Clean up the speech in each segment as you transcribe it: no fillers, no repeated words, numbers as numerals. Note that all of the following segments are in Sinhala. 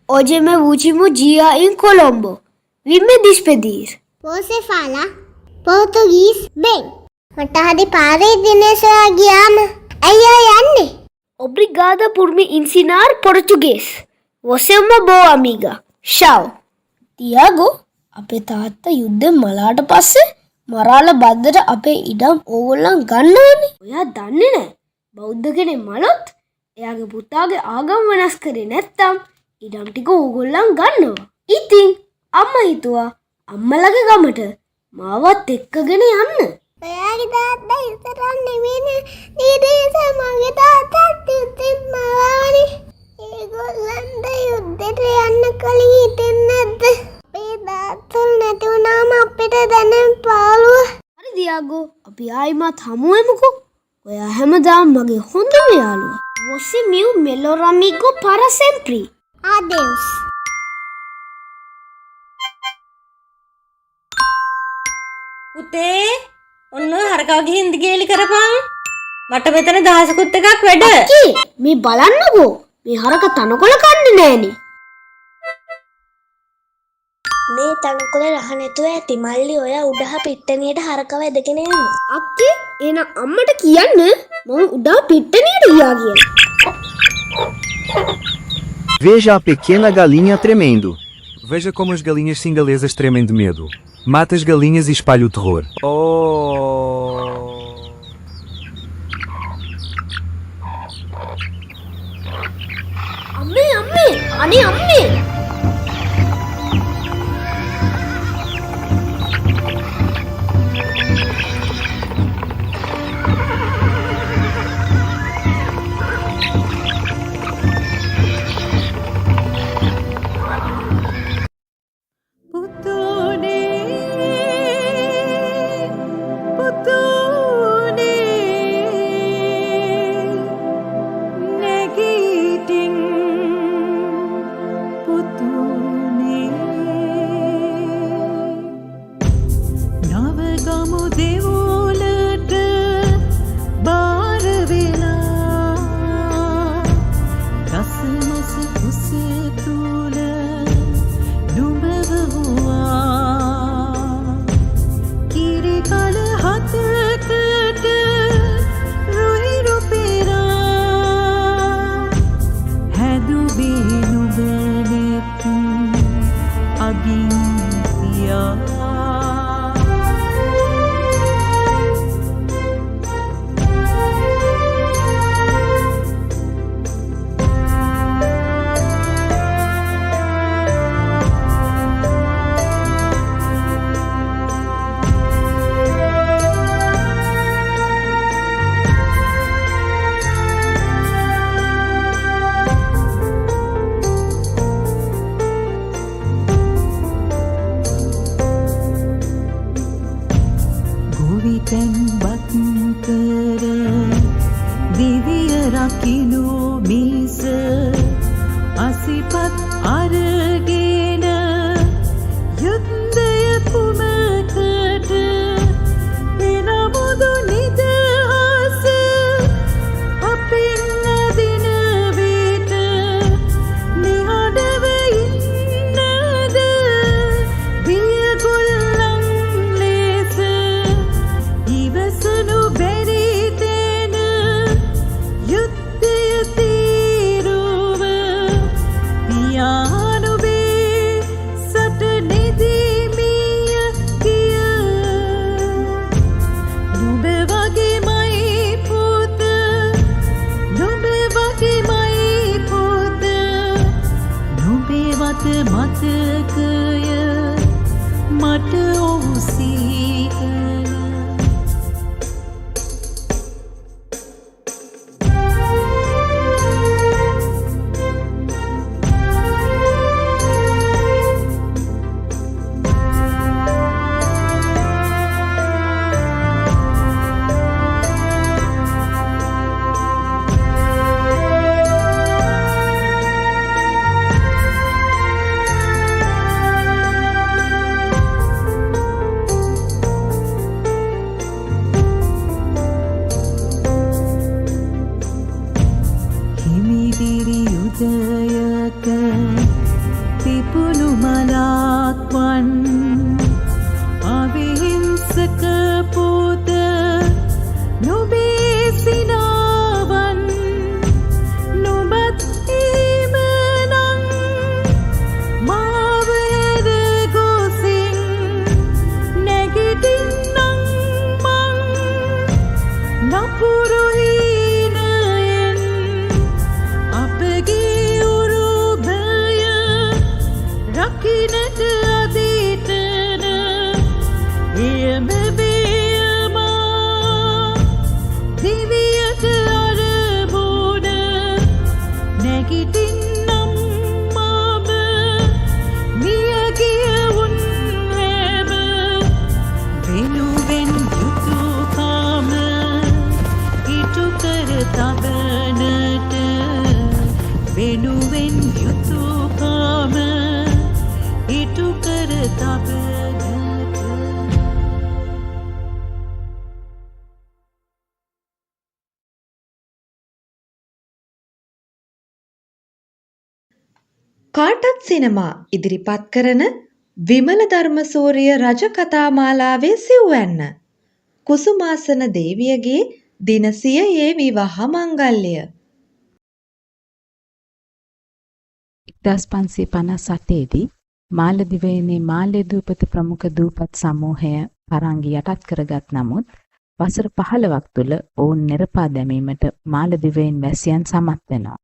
Hoje é meu último dia em Colombo. Vim me despedir. Você fala português bem. මට හරි පාරේ දිනේශ ගියාම අයියෝ යන්නේ. Obrigada por me ensinar português. Você é uma boa amiga. Tchau. Tiago, අපේ තාත්තා යුද්ධෙන් මලාට පස්සේ මරාල බද්දට අපේ ඉඩම් ඕගොල්ලන් ගන්නවනේ. ඔයා දන්නේ නැහැ. බෞද්ධ කෙනෙක් මලොත් එයාගේ පුතාගේ ආගම වෙනස් කරේ නැත්තම් ඉඩම් ටික ඕගොල්ලන් ගන්නවා. ඉතින් අම්මා හිතුවා අම්මලගේ ගමට මාවත් එක්කගෙන යන්න. ඔයාගේ තාත්තා ඉස්සරහන් නෙමෙයිනේ. නීදේශ මගේ තාත්තාත් යුද්ධෙන් මරාවනේ. ඒගොල්ලන්ට යුද්ධෙට යන්න කලින් හිතෙන්නේ නැද්ද? අපේ තාත්තල් නැති වුණාම අපිට දැනෙන පාළුව. හරි තියාගෝ අපි ආයිමත් හමු වෙමුකෝ. ඔයා හැමදාම මගේ හොඳම යාළුවා. Você é meu melhor amigo para sempre. Adeus. පුතේ ඔන්න හරකව ගිහින් දිගේලි කරපන්. මට මෙතන දහසකුත් එකක් වැඩ. අක්කී මේ බලන්නකෝ. මේ හරක තනකොළ කන්නේ නෑනේ. මේ තනකොළ රහ නැතුව ඇති මල්ලි ඔය උඩහ පිට්ටනියට හරකව ඇදගෙන යනවා. අක්කී එහෙනම් අම්මට කියන්න මම උඩා පිට්ටනියට ගියා කියලා. Veja a pequena galinha tremendo. Veja como as galinhas singalesas tremem de medo. Mata as galinhas e espalha o terror. Oh! අම්මේ අනේ අම්මේ කාටත් සිනමා ඉදිරිපත් කරන විමල ධර්මසූරිය රජ කතා මාලාවේ සිව්වැන්න කුසුමාසන දේවියගේ දින 100 විවාහ මංගල්‍ය 1558 දී මාලදිවයිනේ මාලදූපත ප්‍රමුඛ දූපත් සමූහය පරංගි යටත් කරගත් නමුත් වසර 15ක් තුළ ඔවුන් නිරපා දැමීමට මාලදිවයින් වැසියන් සමත් වෙනවා.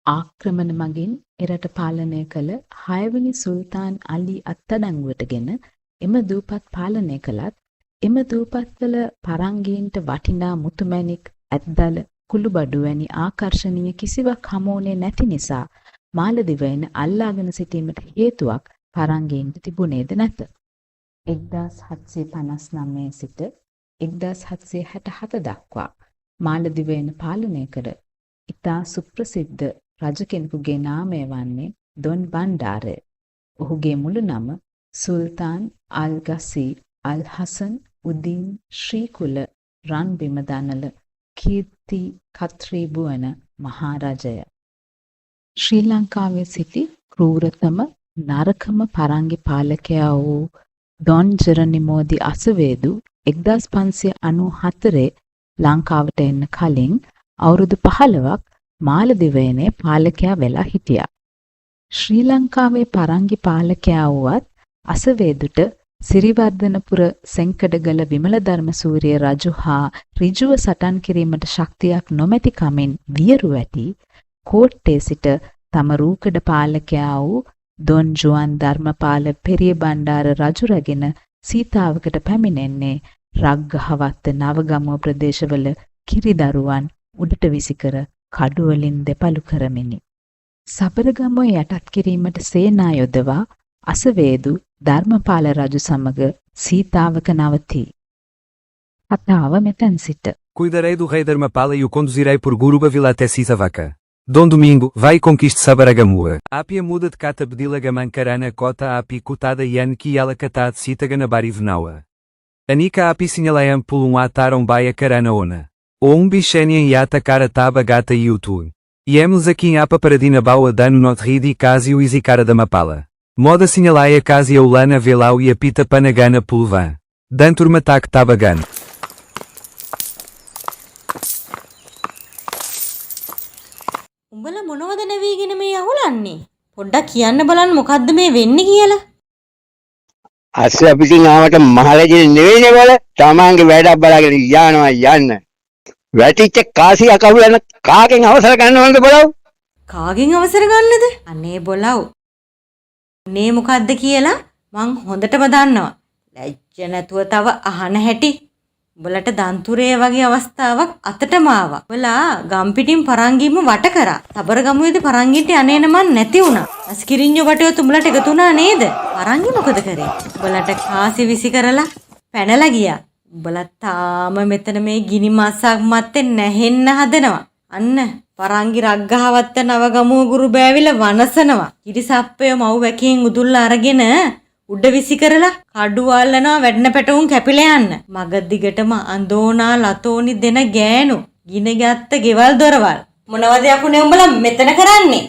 ආක්‍රමණ මගින් එරට පාලනය කළ 6 වෙනි සුල්තාන් අලි අත්අඩංගුවටගෙන එම දූපත් පාලනය කළත් එම දූපත්වල පරංගීන්ට වටිනා මුතුමැණික්, ඇත්දල, කුළුබඩු වැනි ආකර්ශනීය කිසිවක් හමුුනේ නැති නිසා මාලදිවයින අල්ලාගෙන සිටීමට හේතුවක් පරංගීන්ට තිබුණේද නැත. 1759 සිට 1767 දක්වා මාලදිවයින පාලනය කර ඉතා සුප්‍රසිද්ධ රජ කෙනෙකුගේ නාමය වන්නේ දොන් බණ්ඩාරය. ඔහුගේ මුළු නම සුල්තාන් අල් ගසීර් අල් හසන් උදීන් ශ්‍රීකුල රන්බිම දනල කීර්ති කත්‍රීබුවන මහරජය. ශ්‍රී ලංකාවේ සිටි ක්‍රූරතම නරකම පරංගි පාලකයා වූ ඩොන් ජෙරනිමෝදි අසවේදු 1594 ලංකාවට එන්න කලින් අවුරුදු 15ක් මාලදිවයිනේ පාලකයා වෙලා හිටියා. ශ්‍රී ලංකාවේ පරංගි පාලකයා වුවත් අසවේදුට සිරිවර්ධනපුර සෙන්කඩගල විමල ධර්මසූරිය රජු හා ඍජුව සටන් කිරීමට ශක්තියක් නොමැති කමින් වියරු වැටි කෝට්ටේ සිට තම රූකඩ පාලකයා වූ දොන් ජුවන් ධර්මපාල පෙරිය බණ්ඩාර රජු රැගෙන සීතාවකට පැමිණෙන්නේ රග්ගහවත්ත නවගමුව ප්‍රදේශවල කිරිදරුවන් උඩට විසිකර කඩුවලින් දෙපළු කරමිනි. සබරගමුව යටත් කිරීමට සේනා යොදවා අසවේදු ධර්මපාල රජු සමග සීතාවක නවතී. කතාව මෙතැන් සිට. Cuidarei do rei Dharmapala e o conduzirei por Gurubavila até Sisavaca. Dom Domingo, vai e conquiste Sabaragamua. Apia muda de cata bedila gamancarana cota api cutada yan ki ela catad sitaganabari venaua. Anika api sinhaleiam pulum ataram baia carana ona. Ou bichenian yata cara taba gata e utu. Iemos aqui apa paradina baua dano not ridi casio e zicara da mapala. Moda sinhaleia casia ulana velau e apita panagana pulvan. Dantur matak tabagan. උඹලා මොනවද නැවීගෙන මේ අහුලන්නේ? පොඩ්ඩක් කියන්න බලන්න මොකද්ද මේ වෙන්නේ කියලා. අස්ස පිටින් ආවට මහලජින නෙවෙයිනේ වල තමන්ගේ වැඩක් බලාගෙන යනවා යන්න. වැටිච්ච කාසිය අකහුලන කාගෙන් අවසර ගන්නවද බලව? කාගෙන් අවසර ගන්නද? අනේ බොලව්. මේ මොකද්ද කියලා මං හොඳටම දන්නවා. ලැජ්ජ නැතුව තව අහන හැටි. උඹලට දන්තුරේ වගේ අවස්ථාවක් අතටම ආවා. උඹලා ගම්පිටින් පරංගිම වට කරා. සබරගමුවේදී පරංගිට යන්නේන මන් නැති වුණා. අස්කිරින්ජෝ වටේවත් උඹලට එකතු වුණා නේද? පරංගි මොකද කරේ? උඹලට කාසි විසි කරලා පැනලා ගියා. උඹලා තාම මෙතන මේ ගිනි මස්සක් මැත්තේ නැහෙන්න හදනවා. අන්න පරංගි රග්ගහවත්ත නවගමුව ගුරු බෑවිල වනසනවා. කිරිසප්පය මව් වැකියෙන් උදුල්ලා අරගෙන උඩ විසි කරලා කඩු වල්ලනවා වැඩන පැටවුන් කැපිලා යන්න. මග දිගටම අඳෝනා ලතෝනි දෙන ගෑනු ගින ගත්ත ගෙවල් දොරවල්. මොනවද යකුනේ උඹලා මෙතන කරන්නේ?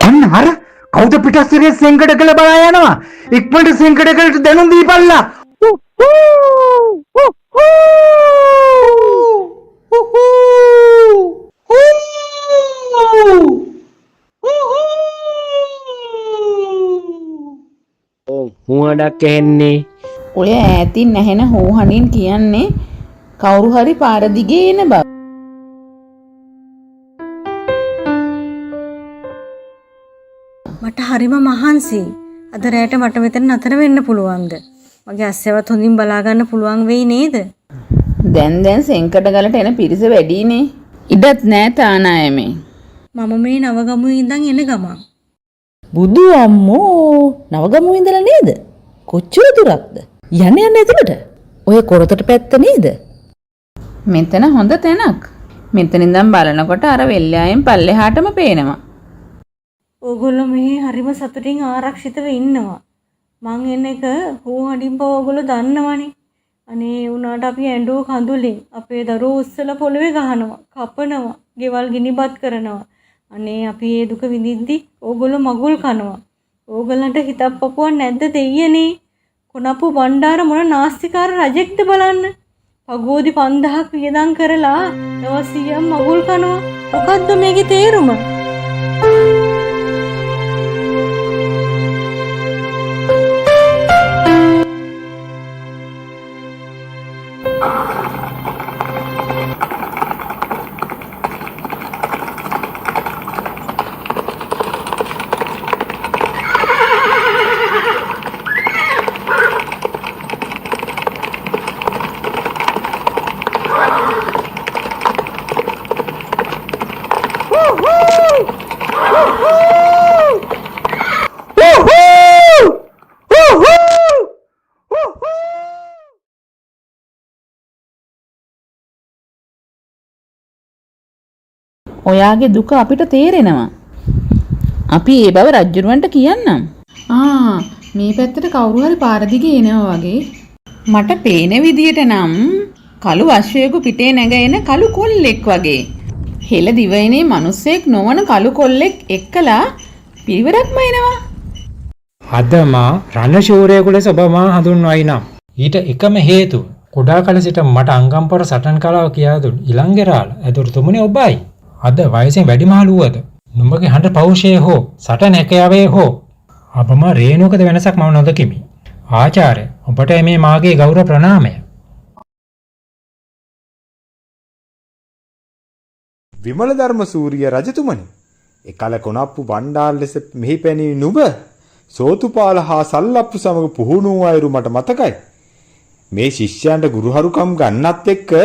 අන්න අර කවුද පිටස්තරේ සෙන්කඩකල බලා යනවා. ඉක්මනට සෙන්කඩකලට දැනුම් දීපල්ලා. හුවඩක් ඇහෙන්නේ. ඔය ඈතින් නැහෙන හෝහනින් කියන්නේ කවුරු හරි පාර දිගේ එන බව. මට හරිම මහන්සි. අද රැට මට මෙතන නතර වෙන්න පුළුවන්ද? මගේ අස්සෙවත් හොඳින් බලා ගන්න පුළුවන් වෙයි නේද? දැන් සෙන්කඩගලට එන පිරිස වැඩිනේ. ඉඩත් නෑ තානායමේ. මම මේ නවගමුවේ ඉඳන් එන ගමන්. බුදු අම්මෝ නවගමුවේ ඉඳලා නේද? කොච්චර දුරක්ද? යන්න එතනට. ඔය කොරතට පැත්ත නේද? මෙතන හොඳ තැනක්. මෙතන ඉඳන් බලනකොට අර වෙල්යායෙන් පල්ලෙහාටම පේනවා. ඕගොල්ලෝ මේ හරිම සතුටින් ආරක්ෂිතව ඉන්නවා. මං එන එක හෝ හඬින් පව ඔයගොල්ලෝ දන්නවනේ. අනේ උනාට අපි ඇඬුව කඳුලින් අපේ දරුවෝ උස්සලා පොළවේ ගහනවා, කපනවා, ගෙවල් ගිනිබත් කරනවා. අනේ අපි මේ දුක විඳිද්දි ඕගොල්ලෝ මගුල් කනවා. ඕගොල්ලන්ට හිතක් පපුවක් නැද්ද දෙයියනේ? කොනප්පු බණ්ඩාර මොන නාස්තිකාර රජෙක්ද බලන්න. පගෝදි 5000ක් වියදම් කරලා දවස් 100ක් මගුල් කනවා. මොකද්ද මේකේ තේරුම? ඔයාගේ දුක අපිට තේරෙනවා. අපි ඒ බව රජුරවන්ට කියන්නම්. මේ පැත්තට කවුරු හරි පාර දිගේ එනවා වගේ. මට පේන විදියට නම් කළු අශ්වයෙකු පිටේ නැග එන කළු කොල්ලෙක් වගේ. හෙළ දිවයිනේ මිනිස්සෙක් නොවන කළු කොල්ලෙක් එක්කලා පිරිවරක්ම එනවා. අද මා රණශූරයෙකු ලෙස ඔබ මා හඳුන්වයි නම් ඊට එකම හේතුව කුඩා කල සිට මට අංගම්පොර සටන් කලාව කියා දුන් ඉලංගෙරාල ඇදුරුතුමනි ඔබයි. අද වයසෙන් වැඩිමහල් වුවද නුඹගේ හඬ පෞෂයේ හෝ සටන එකයාවේ හෝ අපම රේණුකද වෙනසක් මම නොදකිමි. ආචාර්ය ඔබට මේ මාගේ ගෞරව ප්‍රණාමය. විමල ධර්ම සූරිය රජතුමනි, එකල කොනප්පු බණ්ඩාර ලෙස මෙහි පැනී නුඹ සෝතුපාල හා සල්ලප්පු සමග පුහුණු වූ අයුරු මට මතකයි. මේ ශිෂ්‍යයන්ට ගුරුහරුකම් ගන්නත් එක්ක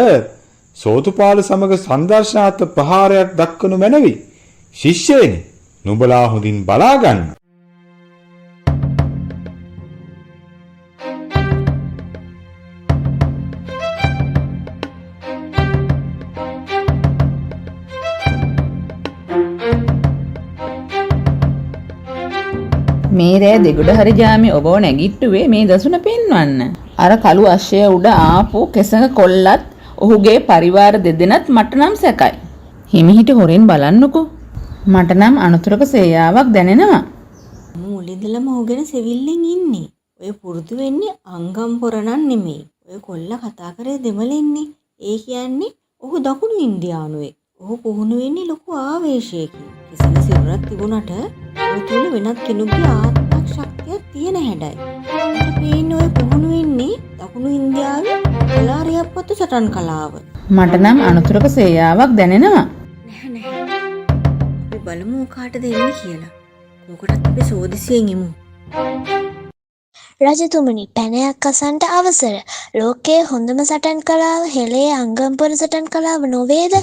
සෝතුපාල සමග සංදර්ශනාත්මක ප්‍රහාරයක් දක්වනු මැනවි. ශිෂ්‍යයනි, නුඹලා හොඳින් බලා ගන්න. මේ රෑ දෙගොඩ හරි ජාමේ ඔබව නැගිට්ටුවේ මේ දසුන පෙන්වන්න. අර කළු අශ්වය උඩ ආපු කෙසඟ කොල්ලත් ඔහුගේ පරිවාර දෙදෙනත් මට නම් සැකයි. හිමිහිට හොරෙන් බලන්නකෝ. මට නම් අනුතරක සේයාවක් දැනෙනවා. මුලින්දලම ඔහුගෙන සෙවිල්ලෙන් ඉන්නේ. ඔය පුරුදු වෙන්නේ අංගම්පොර නම් නෙමෙයි. ඔය කොල්ල කතා කරේ දෙමළෙන්නේ. ඒ කියන්නේ ඔහු දකුණු ඉන්දියානුවෙක්. ඔහු පුහුණු වෙන්නේ ලොකු ආවේශයකින්. කිසිම සිරුරක් තිබුණට ඔහු තුල වෙනත් කෙනෙකුගේ ආත්මක් ශක්තියක් තියෙන හැඩයි. මට පේන්නේ ඔය පුහුණු වෙන්නේ දකුණු ඉන්දියාවේ කලාරියප්පතු සටන් කලාව. මට නම් අනුතරක සේයාවක් දැනෙනවා. නැහැ. අපි බලමු කාටද එන්නේ කියලා. කොකටත් අපි සෝදිසියෙන් ඉමු. රජතුමනි, පැනයක් අසන්ට අවසර. ලෝකයේ හොඳම සටන් කලාව හෙළේ අංගම්පොර සටන් කලාව නොවේද?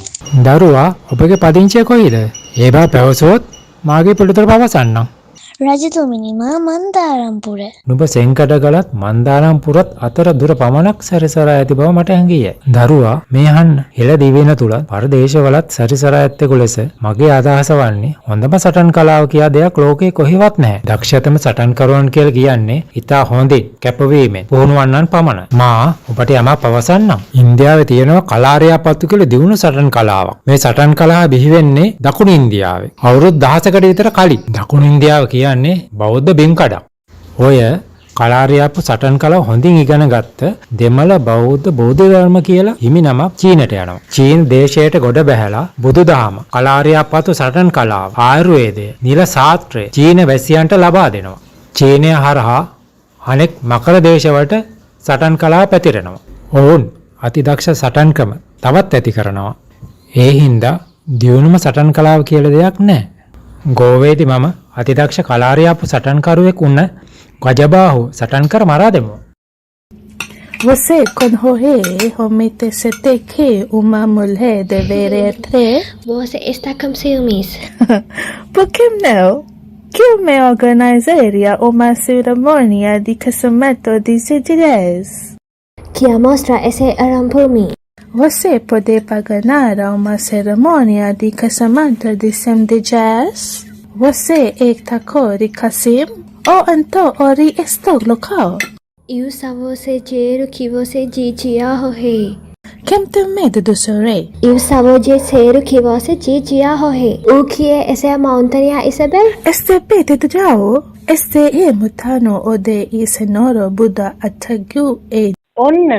දරුවා ඔබගේ පදිංචිය කොයිද? ඒ බව පැවසුවොත් මාගේ පිළිතුර පවසන්නම්. රජතුමනි, මා මන්දාරම්පුර. නුඹ සෙන්කඩගලත් මන්දාරම්පුරත් අතර දුර පමණක් සැරිසරා ඇති බව මට හැඟියයි. දරුවා මේ අහන්න. හෙළ දිවෙන තුලත් පරදේශවලත් සැරිසරා ඇත්තෙකු ලෙස මගේ අදහස වන්නේ හොඳම සටන් කලාව කියා දෙයක් ලෝකේ කොහෙවත් නැහැ. දක්ෂතම සටන්කරුවන් කියලා කියන්නේ ඉතා හොඳින් කැපවීමෙන් පුහුණුවන්නන් පමණයි. මා ඔබට යමක් පවසන්නම්. ඉන්දියාවේ තියෙනවා කලාරියාපත්තු කියලා දියුණු සටන් කලාවක්. මේ සටන් කලාව බිහි වෙන්නේ දකුණු ඉන්දියාවේ. අවුරුදු 10කට විතර කලින්. දකුණු ඉන්දියාව කියන්නේ බෞද්ධ බිම්කඩක්. ඔය කලාරියාප්පු සටන් කලාව හොඳින් ඉගෙන ගත්ත දෙමළ බෞද්ධ බෝධි ධර්ම කියලා හිමි නමක් චීනට යනවා. චීන දේශයට ගොඩ බැහැලා බුදුදහම, කලාරියාප්පතු සටන් කලාව, ආයුර්වේදය, නිල ශාස්ත්‍රය චීන වැසියන්ට ලබා දෙනවා. චීනය හරහා අනෙක් මකර දේශවලට සටන් කලාව පැතිරෙනවා. ඔවුන් අතිදක්ෂ සටන් ක්‍රම තවත් ඇති කරනවා. ඒ හින්දා දියුණුම සටන් කලාව කියලා දෙයක් නැහැ. ගෝවේදී මම අතිදක්ෂ කලාරියාප්පු සටන්කරුවෙක් වුණ ගජබාහු සටන්කර මරා දෙමු. Você conhece como se te que uma mulher deveria ter? Você está com ciúmes. Por que não? Que eu me organizaria uma cerimônia de casamento de jazz. Que mostra esse aram por mim. Você pode pagar uma cerimônia de casamento de jazz? Você é Takori Kasim O então ori estou local. Eu só você dinheiro que você dia hohe. Quem tem medo do sorei? Eu só vou dinheiro que você dia hohe. O que é essa montanha, Isabel? Este pete do jao. Este e mutano ode e senoro Buddha atagu e. ඔන්න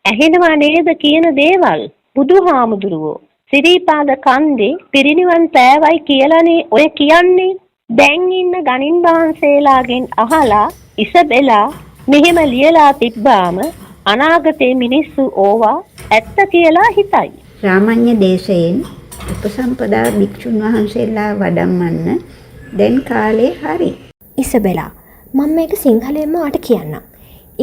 ඇහෙනවා නේද කියන දේවල් බුදුහාමුදුරුවෝ සිරිපාද කන්දේ පිරිනිවන් පෑවයි කියලානේ ඔය කියන්නේ දැන් ඉන්න ගණින් වහන්සේලාගෙන් අහලා ඉසබෙලා මෙහෙම ලියලා තිබ්බාම අනාගතේ මිනිස්සු ඕවා ඇත්ත කියලා හිතයි. රාමඤ්ඤ දේශයෙන් උපසම්පදා භික්ෂුන් වහන්සේලා වඩම්මන්න දැන් කාලේ හරි. ඉසබෙලා මම මේක සිංහලෙන්ම ඔයාට කියන්නම්.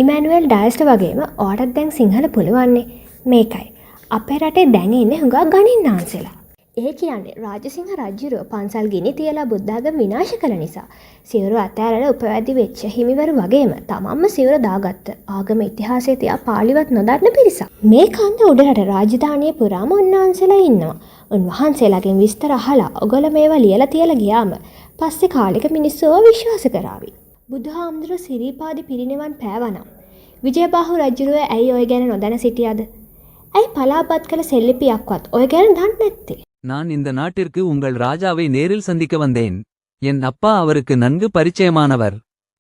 ඉමැනුවෙල් ඩයස්ට වගේම ඔයාටත් දැන් සිංහල පුළුවන්නේ. මේකයි අපේ රටේ දැන් ඉන්නේ හුඟක් ගණින්නාන්සලා. ඒ කියන්නේ රාජසිංහ රජුරෝ පන්සල් ගිනි තියලා බුද්ධාගම විනාශ කළ නිසා සිවුරු අතෑරලා උපවැදි වෙච්ච හිමිවරු වගේම තමන්ම සිවුර දාගත්ත ආගම ඉතිහාසයේ තියා පාළිවත් නොදන්න පිරිසක්. මේ කන්ද උඩරට රාජධානිය පුරාම උන්වහන්සේලා ඉන්නවා. උන්වහන්සේලාගෙන් විස්තර අහලා ඔගොල්ලෝ මේවා ලියලා තියලා ගියාම පස්සේ කාලෙක මිනිස්සුව විශ්වාස කරાવી. බුදුහාමුදුරුවෝ සිරිපාදි පිරිනිවන් පෑවනම් විජයබාහු රජුරුව ඇයි ඔය ගැන නොදැන සිටියද? ඇයි පලාපත් කළ සෙල්ලිපියක්වත් ඔය ගැන දන්නේ නැත්තේ? நான் இந்த நாட்டிற்கு உங்கள் ராஜாவை நேரில் சந்திக்க வந்தேன். என் அப்பா அவருக்கு நன்கு பரிச்சயமானவர்.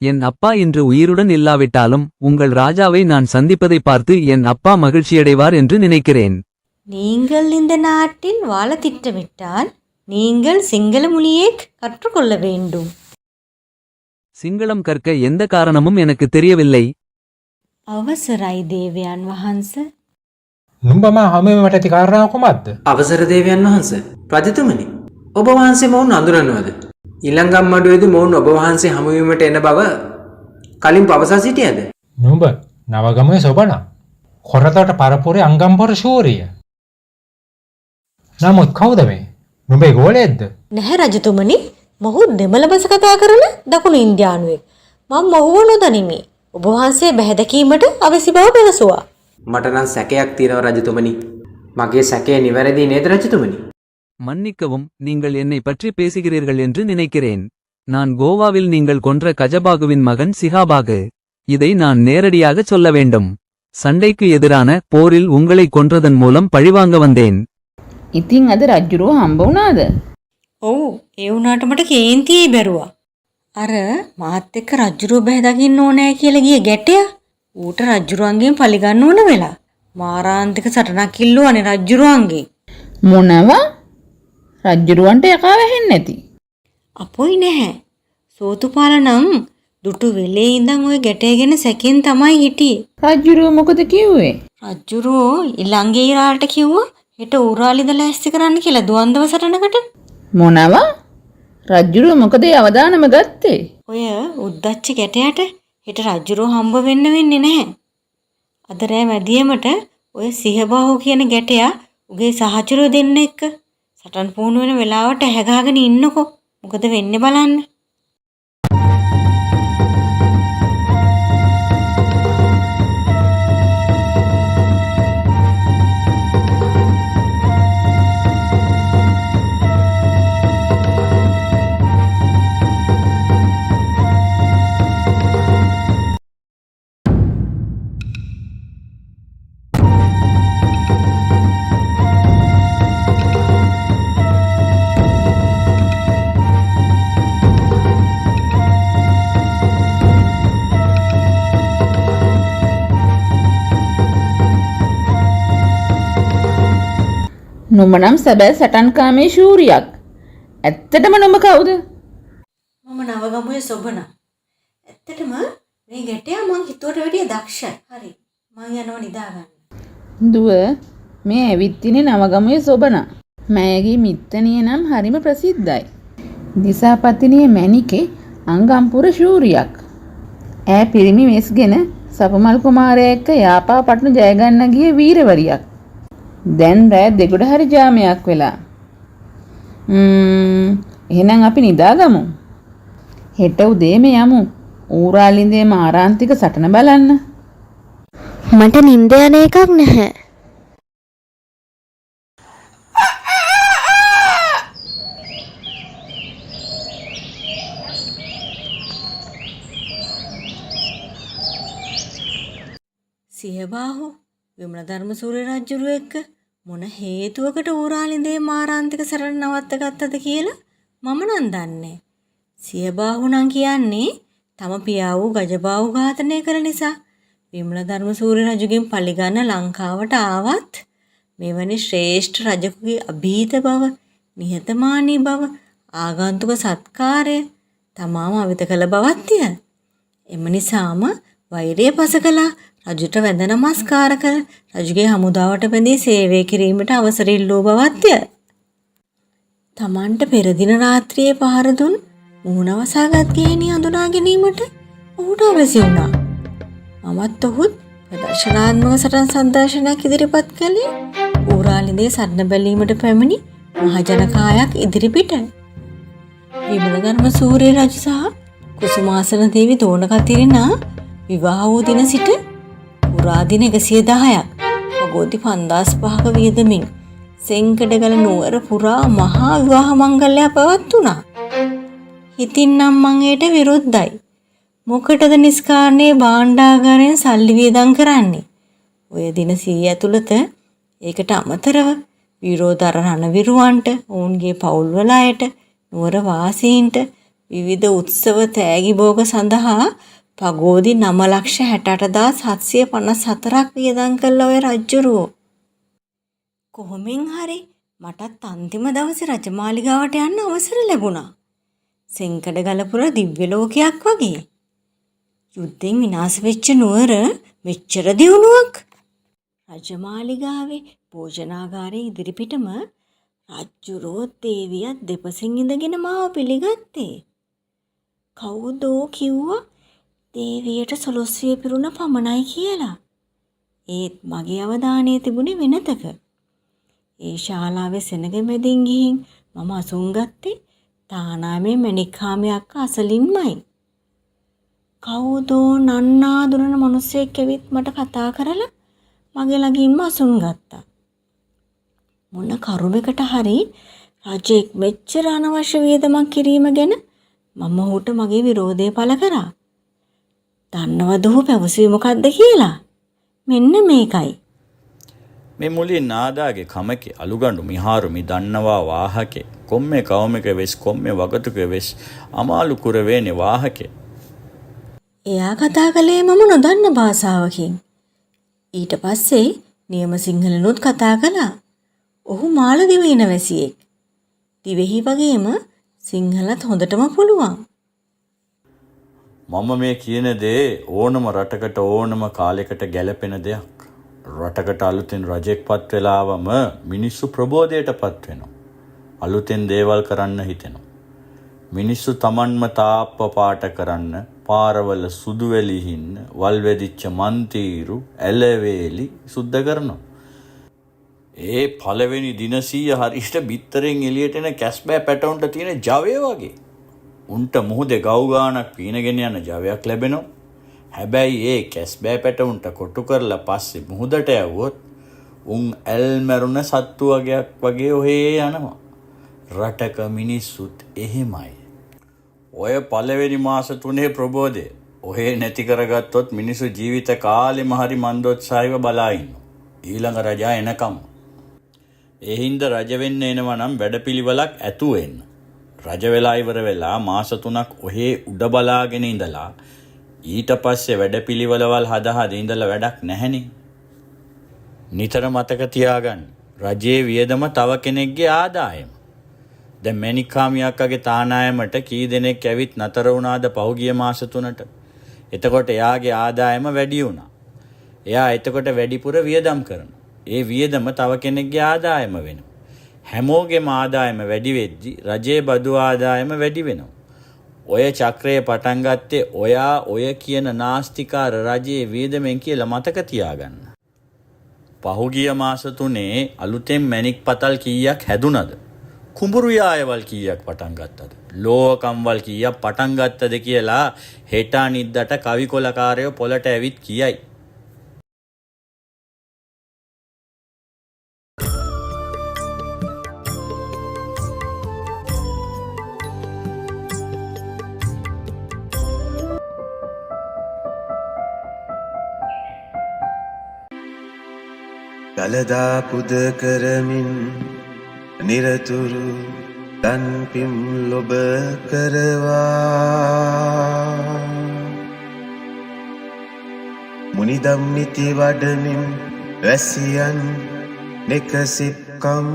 என் அப்பா இன்று உயிருடன் இல்லாவிட்டாலும் உங்கள் ராஜாவை நான் சந்திப்பதை பார்த்து என் அப்பா மகிழ்ச்சியடைவார் என்று நினைக்கிறேன். நீங்கள் இந்த நாட்டில் வாழ திட்டமிட்டால் நீங்கள் சிங்கள மொழியை கற்றுக்கொள்ள வேண்டும். சிங்களம் கற்க எந்த காரணமும் எனக்கு தெரியவில்லை. අවසරයි දේවයන් වහන්ස. නුඹ මා හැමෝම මට ඇති කාරණාව කුමක්ද? අවසර දේවයන් වහන්සේ. රජතුමනි, ඔබ වහන්සේ මොවුන් අඳුරනවද? ඊළඟම් මඩුවේදී මොවුන් ඔබ වහන්සේ හමු වීමට එන බව කලින් පවසා සිටියද? නුඹ නවගමේ සොබනා. කොරතට පරපුරේ අංගම්පොර ශූරිය. නමුත් කවුද මේ? නුඹේ ගෝලයේද? නැහැ රජතුමනි, මොහු දෙමළ බස කතා කරන දකුණු ඉන්දියානුවෙක්. මම මොහුව නොදනිමි. ඔබ වහන්සේ බැහැදකීමට අවශ්‍ය බව පැවසුවා. මට නම් සැකයක් තියෙනවා රජතුමනි. මගේ සැකය නිවැරදි නේද රජතුමනි? மன்னிக்கவும், நீங்கள் என்னை பற்றி பேசுகிறீர்கள் என்று நினைக்கிறேன். நான் கோவாவில் நீங்கள் கொன்ற கஜபாகுவின் மகன் சிகாபாகு. இதை நான் நேரடியாக சொல்ல வேண்டும். சண்டைக்கு எதிரான போரில் உங்களை கொன்றதன் மூலம் பழிவாங்க வந்தேன். ඉතින් අද රජුරෝ හම්බ වුණාද? ඔව්, ඒ වුණාට මට කේන්තියේ බැරුවා. අර මාත් එක්ක රජුරෝ බැහැදකින්න ඕනෑ කියලා ගිය ගැටයා ඌට රජුරුවන්ගෙන් පලිගන්න ඕන වෙලා. මාරාන්තික සටනක් කිල්ලුවානේ රජුරුවන්ගේ. මොනවා? රජුරුවන්ට යකා වැහෙන්නේ නැති. අපොයි නැහැ. සෝතුපාල නම් දුටු වෙලේ ඉඳන් ওই ගැටේ ගැන සැකෙන් තමයි හිටියේ. රජුරුව මොකද කිව්වේ? රජුරෝ ඊළඟේ ඉරාලට කිව්වා හෙට උරාලිද ලෑස්ති කරන්න කියලා දුවන්දව සටනකට. මොනවා? රජුරුව මොකද අවදානම ගත්තේ? ඔය උද්දච්ච ගැටයට හෙට රජුරෝ හම්බ වෙන්න වෙන්නේ නැහැ. අද රෑ මැදියමට ඔය සිහබාහු කියන ගැටයා උගේ සහචරයෝ දෙන්න එක්ක සටන් පුහුණු වෙන වෙලාවට ඇහැගාගෙන ඉන්නකෝ. මොකද වෙන්නේ බලන්න. නුඹ නම් සැබෑ සටන්කාමේ ශූරියක්. ඇත්තටම නුඹ කවුද? මම නවගමුවේ සොබන. ඇත්තටම මේ ගැටයා මං හිතුවට වැඩිය දක්ෂයි. හරි. මං යනවා නිදාගන්න. දුව මේ ඇවිත් ඉන්නේ නවගමුවේ සොබන. මෑගේ මිත්තණිය නම් හරිම ප්‍රසිද්ධයි. දිසාපතිනිය මැණිකේ අංගම්පුර ශූරියක්. ඈ පිරිමි වෙස්ගෙන සපමල් කුමාරයා එක්ක යාපා පටු ජය ගන්න ගිය වීරවරියක්. දැන් රෑ දෙගොඩ හරි ජාමයක් වෙලා. එහෙනම් අපි නිදාගමු. හෙට උදේම යමු. ඌරාලින්දේ මාරාන්තික සටන බලන්න. මට නිින්ද යන එකක් නැහැ. සියබාහු විමල ධර්මසූරිය රජුරුව එක්ක මොන හේතුවකට ඌරාලින්දේ මාරාන්තික සරණ නවත්ත ගත්තද කියලා මම නම් දන්නේ. සියබාහු නම් කියන්නේ තම පියා වූ ගජබාහු ඝාතනය කළ නිසා විමල ධර්මසූරිය රජුගෙන් පලිගන්න ලංකාවට ආවත් මෙවැනි ශ්‍රේෂ්ඨ රජකුගේ අභීත බව, නිහතමානී බව, ආගන්තුක සත්කාරය තමාම අවිත කළ බවත්ය. එම නිසාම වෛරය පස කළා. රජුට වැඳ නමස්කාර කළ රජුගේ හමුදාවට බැඳී සේවය කිරීමට අවසර ඉල්ලූ බවත්ය. තමන්ට පෙර දින රාත්‍රියේ පහර දුන් මුහුණවසාගත් ගෑණිය හඳුනා ගැනීමට ඔහුට අවැසි වුණා. මමත් ඔහුත් ප්‍රදර්ශනාත්මක සටන් සංදර්ශනයක් ඉදිරිපත් කළේ ඌරාලින්දේ සරණ බැලීමට පැමිණි මහජනකායක් ඉදිරිපිට. විමල ධර්මසූරිය රජු සහ කුසුමාසන දේවි දෝණකතිරිනා විවාහ වූ දින සිට පුරා දින 110ක් පගෝදි 55ක වියදමින් සෙංකඩගල නුවර පුරා මහා විවාහ මංගල්‍යයක් පැවැත්වුණා. හිතින් නම් මං ඒට විරුද්ධයි. මොකටද නිස්කාරණේ භාණ්ඩාගාරයෙන් සල්ලි වියදම් කරන්නේ? ඔය දින 100 ඇතුළත ඒකට අමතරව විරෝධර රණවිරුවන්ට, ඔවුන්ගේ පවුල්වල අයට, නුවර වාසීන්ට විවිධ උත්සව තෑගි භෝග සඳහා පගෝදි 9,68,754ක් වියදම් කළ ඔය රජුරෝ. කොහොමින් හරි මටත් අන්තිම දවසේ රජමාලිගාවට යන්න අවසර ලැබුණා. සෙංකඩගලපුර දිව්‍ය ලෝකයක් වගේ. යුද්ධෙන් විනාශ වෙච්ච නුවර මෙච්චර දියුණුවක්. රජමාලිගාවේ භෝජනාගාරයේ ඉදිරිපිටම රජුරෝ දේවියත් දෙපසින් ඉඳගෙන මාව පිළිගත්තේ. කවුදෝ කිව්වා දේවියට 12 පිරුණ පමණයි කියලා. ඒත් මගේ අවධානය තිබුණේ වෙනතක. ඒ ශාලාවේ සෙනග මැදින් ගිහින් මම අසුන් ගත්තේ තානාමේ මණික්කාමියක් අසලින්මයි. කවුදෝ නන්නා දුරන මිනිස්සෙක් ඇවිත් මට කතා කරලා මගේ ළඟින්ම අසුන් ගත්තා. මොන කරුණකට හරි රජෙක් මෙච්චර අනවශ්‍ය වියදමක් කිරීම ගැන මම ඔහුට මගේ විරෝධය පළ කරා. දන්නවද ඔහු පැවසුවේ මොකද්ද කියලා? මෙන්න මේකයි. මේ මුලින් නාදාගේ කමකේ අලුගඬු මිහාරු මි දන්නවා වාහකේ කොම්මේ කවමක වෙස් කොම්මේ වගතුක වෙස් අමාලු කුර වේනේ වාහකේ. එයා කතා කළේ මම නොදන්න භාෂාවකින්. ඊට පස්සේ නියම සිංහලනොත් කතා කළා. ඔහු මාලදිවයින වැසියෙක්. දිවෙහි වගේම සිංහලත් හොඳටම පුළුවන්. මම මේ කියන දේ ඕනම රටකට ඕනම කාලයකට ගැලපෙන දෙයක්. රටකට අලුතෙන් රජෙක් පත් වෙලාවම මිනිස්සු ප්‍රබෝධයට පත් වෙනවා. අලුතෙන් දේවල් කරන්න හිතෙනවා. මිනිස්සු තමන්ම තාප්ප පාට කරන්න පාරවල සුදු වෙලිහින්න වල් වෙදිච්ච මන්තීරු ඇලවේලි සුද්ධ කරනවා. ඒ පළවෙනි දින 100 හරියට බිත්තරෙන් එළියට එන කැස්බෑ පැටවුන්ට තියෙන ජවය වගේ. උන්ට මුහුදේ ගව් ගානක් පීනගෙන යන ජවයක් ලැබෙනවා. හැබැයි ඒ කැස්බෑ පැටවුන්ට කොටු කරලා පස්සේ මුහුදට යවුවොත් උන් ඇල්මරුණ සත්තු වගේක් වගේ ඔහේ යනවා. රටක මිනිස්සුත් එහෙමයි. ඔය පළවෙනි මාස 3 ප්‍රබෝධය ඔහේ නැති කරගත්තොත් මිනිස්සු ජීවිත කාලෙම හරි මන්දෝත්සාහීව බලා ඉන්නවා. ඊළඟ රජා එනකම්. ඒ හින්දා රජ වෙන්න එනවා නම් වැඩපිළිවෙලක් ඇතුව එන්න. රජ වෙලා ඉවර වෙලා මාස 3ක් ඔහේ උඩ බලාගෙන ඉඳලා ඊට පස්සේ වැඩපිළිවෙලවල් හදා ඉඳලා වැඩක් නැහෙනේ. නිතර මතක තියාගන්න. රජයේ වියදම තව කෙනෙක්ගේ ආදායම. දැන් මණික්කාමියක්ගේ තානායමට කී දෙනෙක් ඇවිත් නතර වුණාද පහුගිය මාස 3ට. එතකොට එයාගේ ආදායම වැඩි වුණා. එයා එතකොට වැඩිපුර වියදම් කරනවා. ඒ වියදම තව කෙනෙක්ගේ ආදායම වෙනවා. හැමෝගෙම ආදායම වැඩි වෙද්දි රජයේ බදු ආදායම වැඩි වෙනවා. ඔය චක්‍රය පටන් ගත්තේ ඔයා ඔය කියන නාස්තිකාර රජයේ වියදමෙන් කියලා මතක තියාගන්න. පහුගිය මාස 3 අලුතෙන් මැණික් පතල් කීයක් හැදුනද? කුඹුරු යායවල් කීයක් පටන් ගත්තද? ලෝකම්වල් කීයක් පටන් ගත්තද කියලා හෙට අනිද්දාට කවිකොලකාරයෝ පොළට ඇවිත් කියයි. දළදා පුද කරමින් නිරතුරු තන්පිම් ලොබ කරවා මුනිදම් නිති වඩමින් වැසියන් නෙකසිප්කම්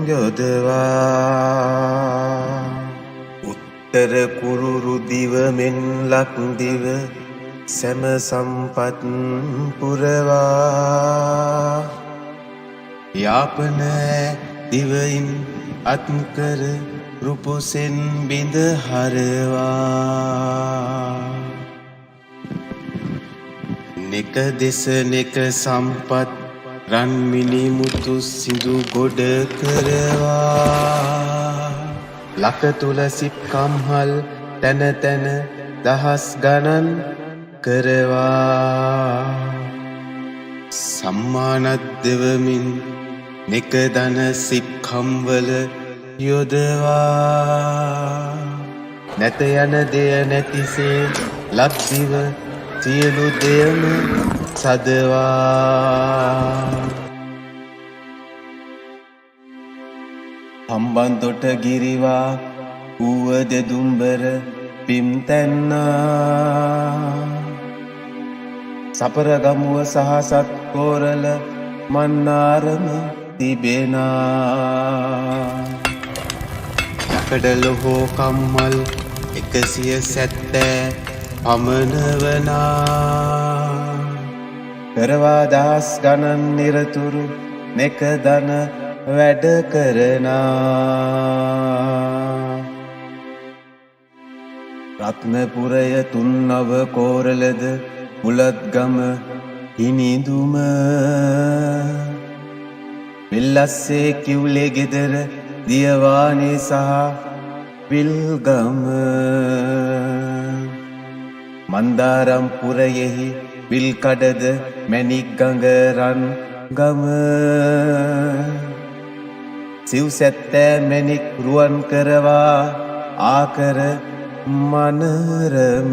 යොදවා උත්තර කුරුරු දිවමෙන් ලක්දිව සැම සම්පත් පුරවා යාපන දිවයින් අත්කර රුපුසෙන් බිඳ හරවා නෙක දෙස නෙක සම්පත් රන්මිනි මුතු සිඳු ගොඩ කරවා ලක තුල සිප් කම්හල් තන තන දහස් ගණන් කරවා සම්මානත් දෙවමින් නෙක දන සිප් කම්වල යොදවා නැත යන දෙය නැතිසේ ලක්දිව සියලු දෙයම සදවා හම්බන්තොට ගිරිවා ඌව දෙදුම්බර පිම් තැන්නා සපරගමුව සහ සත්කෝරල මන්නාරම තිබෙනා යකඩ ලොහෝ කම්මල් 170 පමණවනා කරවා දහස් ගණන් නිරතුරු නෙක දන වැඩ කරනා රත්නපුරය තුන්නව කෝරලද මුලත්ගම හිනිදුම විල්ලස්සේ කිව්ලේ ගෙදර දියවානේ සහ විල්ගම මන්දාරම් පුරයෙහි විල්කඩද මැණික් ගඟ රන් ගම සිව්සැත්තෑ මැණික් රුවන් කරවා ආකර මනරම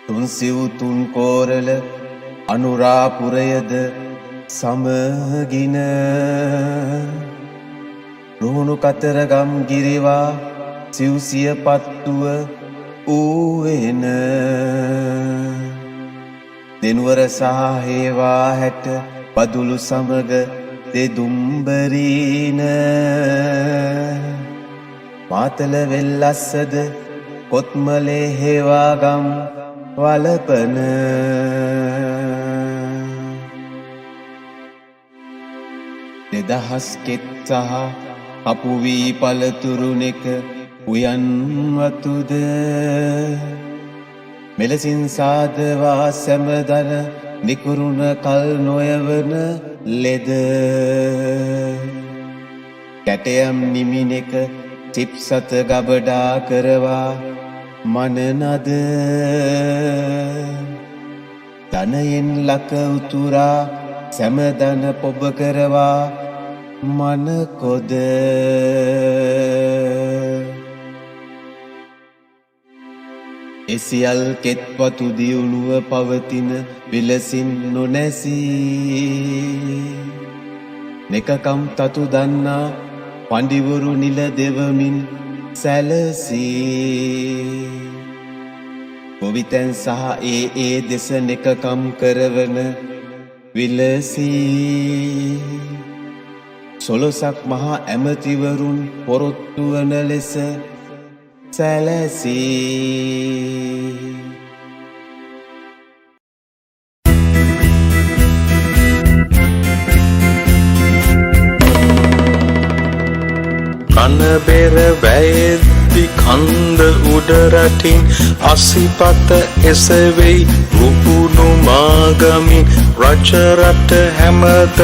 තුන් සිව් තුන් කෝරල අනුරාපුරයද සමගින රුහුණු කතරගම් ගිරිවා සිව්සිය පත්තුව ඌවෙන දෙනුවර සහ හේවා හැට පදුළු සමග දෙදුම්බරීන මාතල වෙල්ලස්සද කොත්මලේ හේවාගම් වලපන දෙදහස් කෙත් සහ අපුවී පළතුරුනෙක උයන් වතුද මෙලසින් සාදවා සැමදන නිකුරුණ කල් නොයවන ලෙද කැටයම් නිමිනෙක චිප්සත ගබඩා කරවා මනනද ධනයෙන් ලක උතුරා සැමදන පොබ කරවා මනකොද එසියල් කෙත්වතු දියුණුව පවතින විලසින් නොනැසී නෙකකම් තතු දන්නා පඬිවරු නිල දෙවමින් සැලසී ගොවිතැන් සහ ඒ දෙස නෙකකම් කරවන විලසී සොළොසක් මහා ඇමතිවරුන් පොරොත්තු වන ලෙස සැලසී කන බෙර වැයෙද්දි කන්ද උඩරටින් අසිපත එසවෙයි රුපුණු මාගමින් රජරට හැමද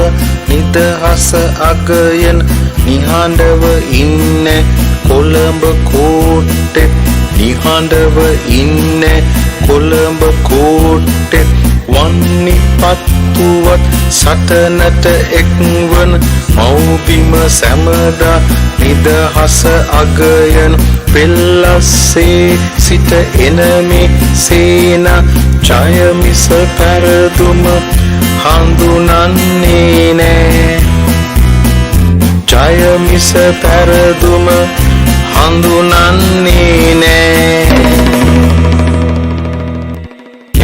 නිදහස අගයෙන් නිහඬව ඉන්නේ කොළඹ කෝට්ටෙත් නිහඬව ඉන්නේ කොළඹ කෝට්ටෙත් වන්නිපත්තුවත් සටනට එක්වන මව්බිම සැමදා නිදහස අගයන පෙල්ලස්සේ සිට එනමි සේන ජය මිස පැරදුම හඳුනන්නේ නෑ ජය මිස පැරදුම හඳුනන්නේ නෑ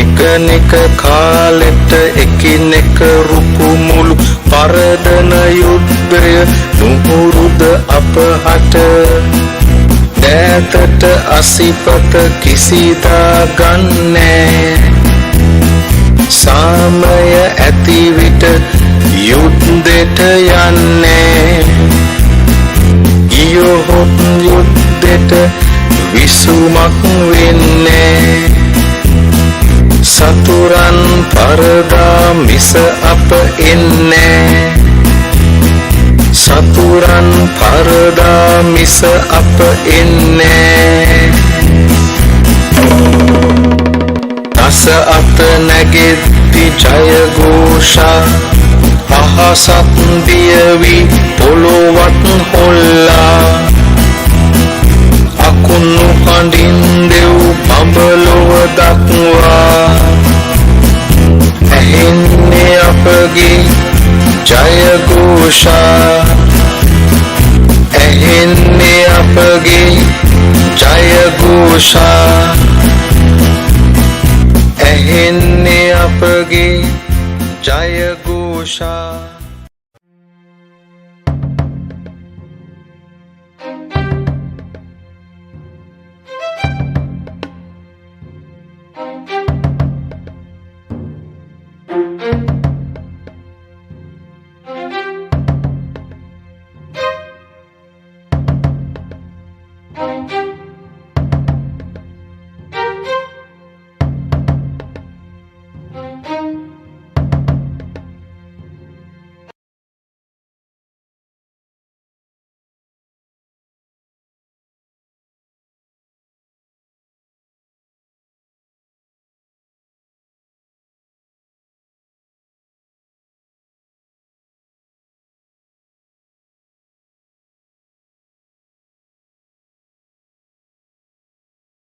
එකනෙක කාලෙට එකිනෙක රුපු මුළු පරදන යුද්ධය නුහුරුද අපහට දෑතට අසිපත කිසිදා ගන්නෑ සාමය ඇතිවිට යුද්ධෙට යන්නේ ගියොහොත් යුද්ධෙට විසුමක් වෙන්නේ සතුරන් පරදා මිස අප එන්නේ සතුරන් පරදා මිස අප එන්නේ දස අත නැගෙද්දි ජයഘോഷා අහසත් දියවි පොළොවත් හොල්ලා අකුණු කඳින් දෙව් බඹලොව දක්වා ඇහෙන්නේ අපගේ ජයഘോഷා ඇහෙන්නේ අපගේ ජයഘോഷා ඇහෙන්නේ අපගේ ජයഘോഷා